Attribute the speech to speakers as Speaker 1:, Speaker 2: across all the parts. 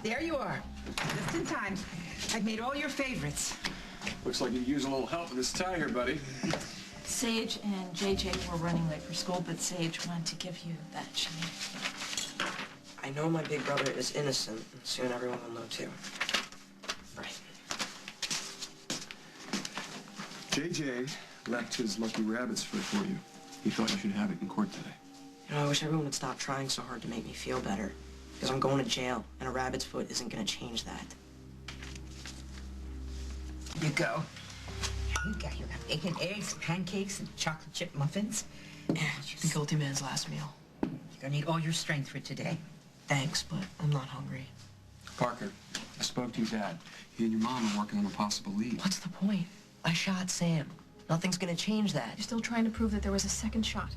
Speaker 1: there you are. Just in time. I've made all your favorites.
Speaker 2: Looks like you could use a little help with this tie here, buddy.
Speaker 3: Sage and JJ were running late for school, but Sage wanted to give you that she needed.
Speaker 4: I know my big brother is innocent, and soon everyone will know too. Right.
Speaker 2: JJ left his lucky rabbit's foot for you. He thought you should have it in court today.
Speaker 4: You know, I wish everyone would stop trying so hard to make me feel better. Because I'm going to jail, and a rabbit's foot isn't going to change that.
Speaker 1: Here you go. You got bacon, eggs, pancakes, and chocolate chip muffins.
Speaker 4: Yeah, the guilty man's last meal.
Speaker 1: You're gonna need all your strength for today.
Speaker 4: Thanks, but I'm not hungry.
Speaker 2: Parker, I spoke to your dad. He and your mom are working on a possible lead.
Speaker 4: What's the point? I shot Sam. Nothing's going to change that.
Speaker 3: You're still trying to prove that there was a second shot.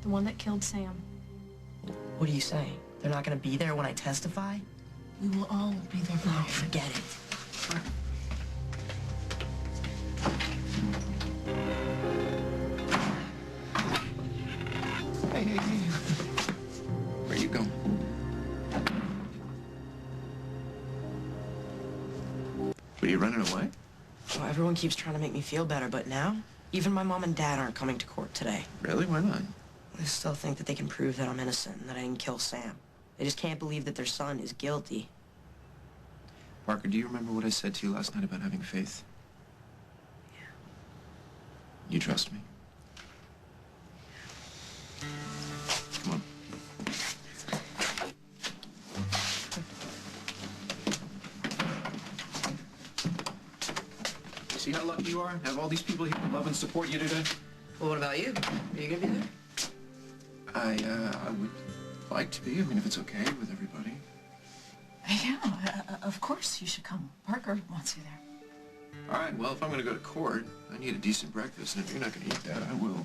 Speaker 3: The one that killed Sam.
Speaker 4: What are you saying? They're not going to be there when I testify?
Speaker 3: We will all be there for
Speaker 4: Oh,
Speaker 3: you.
Speaker 4: forget it.
Speaker 2: Hey. Where are you going? Were you running away?
Speaker 4: Well, everyone keeps trying to make me feel better, but now, even my mom and dad aren't coming to court today.
Speaker 2: Really? Why not?
Speaker 4: They still think that they can prove that I'm innocent and that I didn't kill Sam. They just can't believe that their son is guilty.
Speaker 2: Parker, do you remember what I said to you last night about having faith?
Speaker 4: Yeah.
Speaker 2: You trust me? Come on. See how lucky you are? Have all these people here love and support you today?
Speaker 4: Well, what about you? Are you gonna be there?
Speaker 2: I would like to be. I mean, if it's okay with everybody.
Speaker 3: Yeah, of course you should come. Parker wants you there.
Speaker 2: All right, well, if I'm going to go to court, I need a decent breakfast, and if you're not going to eat that, I will.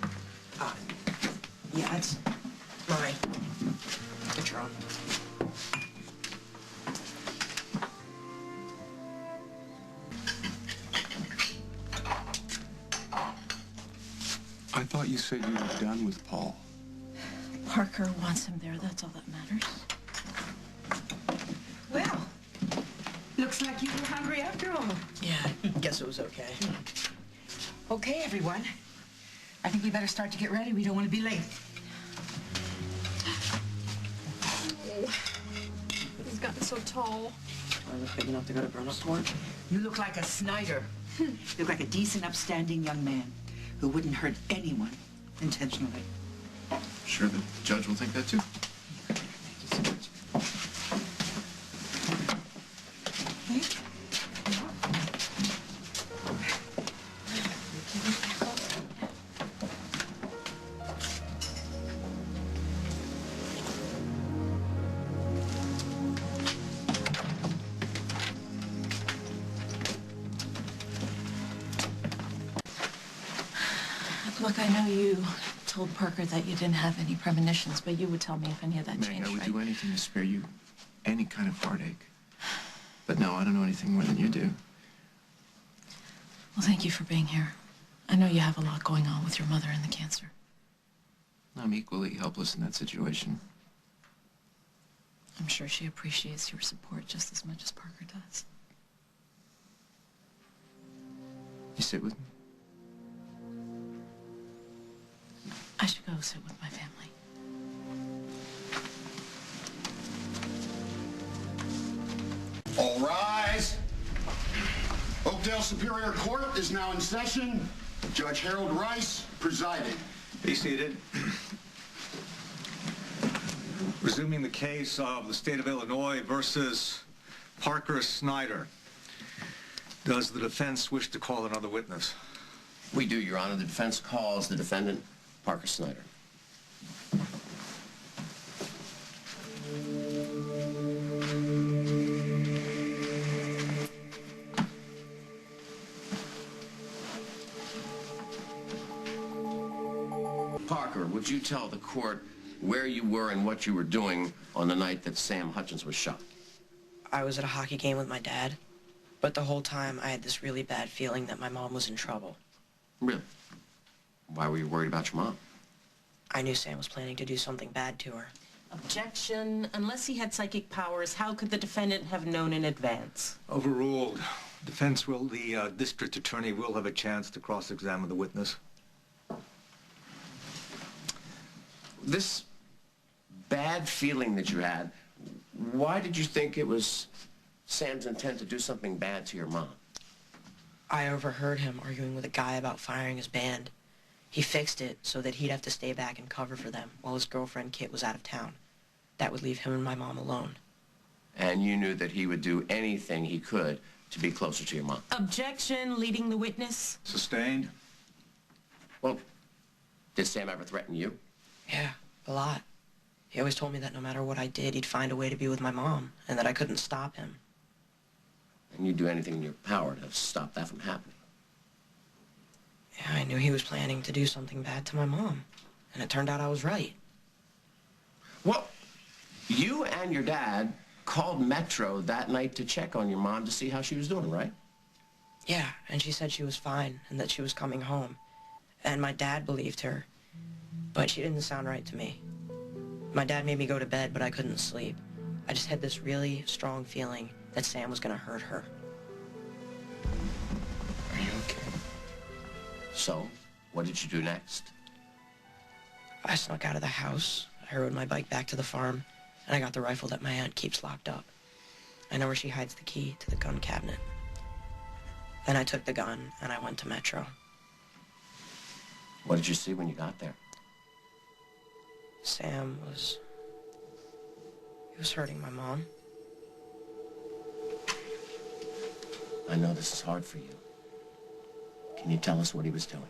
Speaker 4: Yeah, it's mine. Get your own.
Speaker 2: I thought you said you were done with Paul.
Speaker 3: Parker wants him there. That's all that matters.
Speaker 1: Well, looks like you were hungry after all.
Speaker 4: Yeah, I guess it was okay.
Speaker 1: Okay, everyone. I think we better start to get ready. We don't want to be late.
Speaker 3: He's gotten so tall.
Speaker 4: Do I look big enough to go to grown-up court?
Speaker 1: You look like a Snyder. You look like a decent, upstanding young man who wouldn't hurt anyone intentionally.
Speaker 2: Sure, the judge will think that too.
Speaker 3: Look, I know you told Parker that you didn't have any premonitions, but you would tell me if any of that
Speaker 2: Meg,
Speaker 3: changed,
Speaker 2: I would
Speaker 3: right?
Speaker 2: do anything to spare you any kind of heartache. But no, I don't know anything more than you do.
Speaker 3: Well, thank you for being here. I know you have a lot going on with your mother and the cancer.
Speaker 2: I'm equally helpless in that situation.
Speaker 3: I'm sure she appreciates your support just as much as Parker does.
Speaker 2: You sit with me?
Speaker 3: I should go sit with my family.
Speaker 5: All rise. Oakdale Superior Court is now in session. Judge Harold Rice presiding.
Speaker 6: Be seated. Resuming the case of the state of Illinois versus Parker Snyder. Does the defense wish to call another witness?
Speaker 7: We do, Your Honor. The defense calls the defendant, Parker Snyder. Parker, would you tell the court where you were and what you were doing on the night that Sam Hutchins was shot?
Speaker 4: I was at a hockey game with my dad, but the whole time I had this really bad feeling that my mom was in trouble.
Speaker 7: Really? Why were you worried about your mom?
Speaker 4: I knew Sam was planning to do something bad to her.
Speaker 8: Objection. Unless he had psychic powers, how could the defendant have known in advance?
Speaker 6: Overruled. The district attorney will have a chance to cross-examine the witness.
Speaker 7: This bad feeling that you had, why did you think it was Sam's intent to do something bad to your mom?
Speaker 4: I overheard him arguing with a guy about firing his band. He fixed it so that he'd have to stay back and cover for them while his girlfriend Kit was out of town. That would leave him and my mom alone.
Speaker 7: And you knew that he would do anything he could to be closer to your mom?
Speaker 8: Objection. Leading the witness.
Speaker 6: Sustained.
Speaker 7: Well, did Sam ever threaten you?
Speaker 4: Yeah, a lot. He always told me that no matter what I did, he'd find a way to be with my mom, and that I couldn't stop him.
Speaker 7: And you'd do anything in your power to stop that from happening?
Speaker 4: Yeah, I knew he was planning to do something bad to my mom, and it turned out I was right.
Speaker 7: Well, you and your dad called Metro that night to check on your mom to see how she was doing, right?
Speaker 4: Yeah, and she said she was fine, and that she was coming home. And my dad believed her, but she didn't sound right to me. My dad made me go to bed, but I couldn't sleep. I just had this really strong feeling that Sam was gonna hurt her.
Speaker 2: Are you okay?
Speaker 7: So, what did you do next?
Speaker 4: I snuck out of the house. I rode my bike back to the farm, and I got the rifle that my aunt keeps locked up. I know where she hides the key to the gun cabinet. Then I took the gun, and I went to Metro.
Speaker 7: What did you see when you got there?
Speaker 4: Sam he was hurting my mom.
Speaker 7: I know this is hard for you. Can you tell us what he was doing?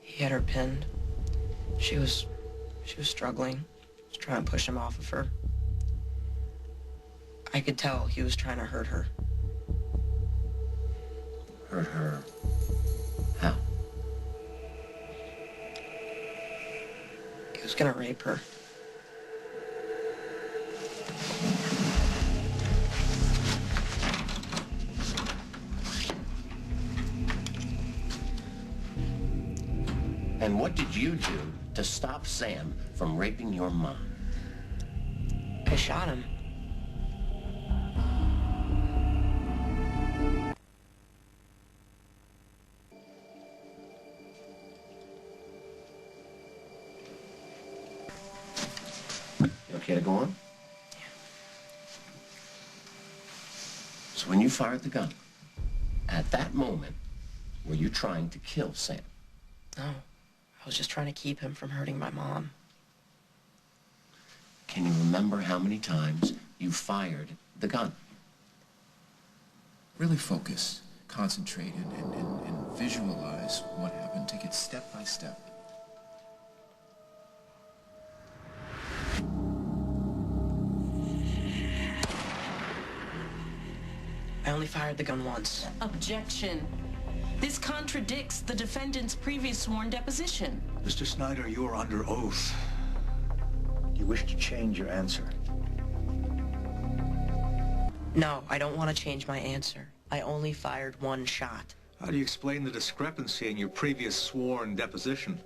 Speaker 4: He had her pinned. She was struggling. I was trying to push him off of her. I could tell he was trying to hurt her.
Speaker 7: Hurt her? How?
Speaker 4: He was gonna rape her.
Speaker 7: And what did you do to stop Sam from raping your mom?
Speaker 4: I shot him.
Speaker 7: You okay to go on?
Speaker 4: Yeah.
Speaker 7: So when you fired the gun, at that moment, were you trying to kill Sam?
Speaker 4: No, I was just trying to keep him from hurting my mom.
Speaker 7: Can you remember how many times you fired the gun?
Speaker 2: Really focus, concentrate, and visualize what happened. Take it step by step.
Speaker 4: I only fired the gun once.
Speaker 8: Objection. This contradicts the defendant's previous sworn deposition.
Speaker 6: Mr. Snyder, you are under oath. Do you wish to change your answer?
Speaker 4: No, I don't want to change my answer. I only fired one shot.
Speaker 6: How do you explain the discrepancy in your previous sworn deposition?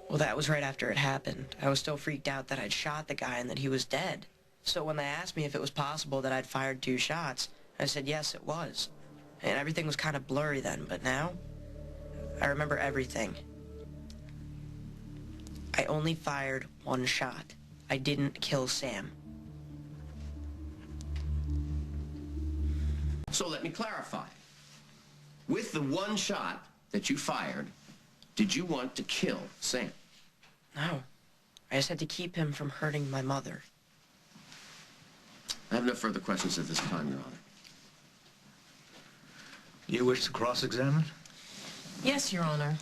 Speaker 4: Well, that was right after it happened. I was still freaked out that I'd shot the guy and that he was dead. So when they asked me if it was possible that I'd fired 2 shots, I said yes, it was. And everything was kind of blurry then, but now, I remember everything. I only fired 1 shot. I didn't kill Sam.
Speaker 7: So let me clarify. With the 1 shot that you fired, did you want to kill Sam?
Speaker 4: No. I just had to keep him from hurting my mother.
Speaker 7: I have no further questions at this time, Your Honor.
Speaker 6: Do you wish to cross-examine?
Speaker 8: Yes, Your Honor.